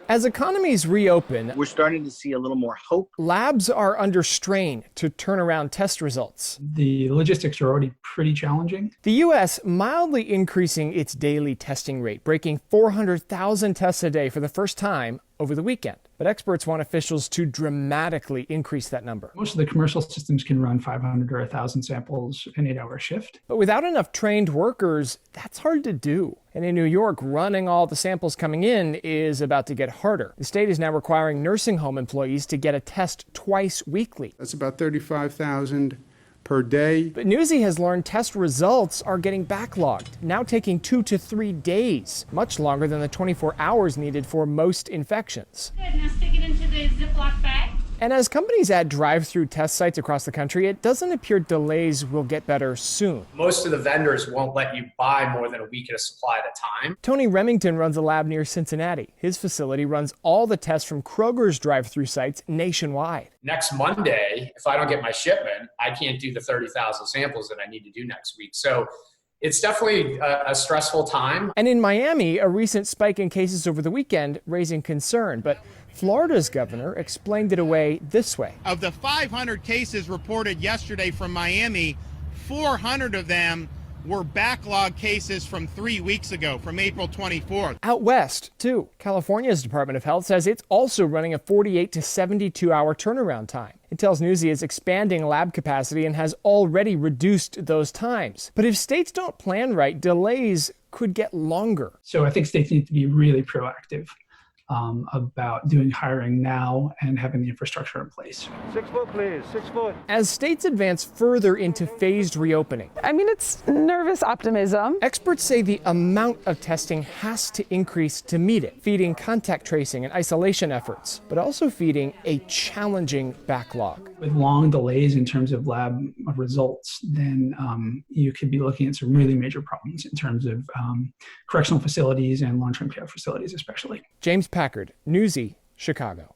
As economies reopen, We're starting to see a little more hope. labs are under strain to turn around test results. The logistics are already pretty challenging. The U.S. mildly increasing its daily testing rate, breaking 400,000 tests a day for the first time over the weekend. But experts want officials to dramatically increase that number. Most of the commercial systems can run 500 or 1,000 samples an 8-hour shift. But without enough trained workers, that's hard to do. And in New York, running all the samples coming in is about to get harder. The state is now requiring nursing home employees to get a test twice weekly. That's about 35,000 per day. But Newsy has learned test results are getting backlogged, now taking 2 to 3 days, much longer than the 24 hours needed for most infections. Good, now stick it into the Ziploc bag. And as companies add drive-through test sites across the country, it doesn't appear delays will get better soon. Most of the vendors won't let you buy more than a week at a supply at a time. Tony Remington runs a lab near Cincinnati. His facility runs all the tests from Kroger's drive-through sites nationwide. Next Monday, if I don't get my shipment, I can't do the 30,000 samples that I need to do next week. So it's definitely a stressful time. And in Miami, a recent spike in cases over the weekend raising concern. But Florida's governor explained it away this way. Of the 500 cases reported yesterday from Miami, 400 of them were backlog cases from 3 weeks ago, from April 24th. Out west, too, California's Department of Health says it's also running a 48 to 72-hour turnaround time. It tells Newsy it's expanding lab capacity and has already reduced those times. But if states don't plan right, delays could get longer. So I think states need to be really proactive about doing hiring now and having the infrastructure in place. 6 foot, please. 6 foot. As states advance further into phased reopening, I mean, it's nervous optimism. experts say the amount of testing has to increase to meet it, feeding contact tracing and isolation efforts, but also feeding a challenging backlog. With long delays in terms of lab results, then you could be looking at some really major problems in terms of correctional facilities and long-term care facilities especially. James Packard, Newsy, Chicago.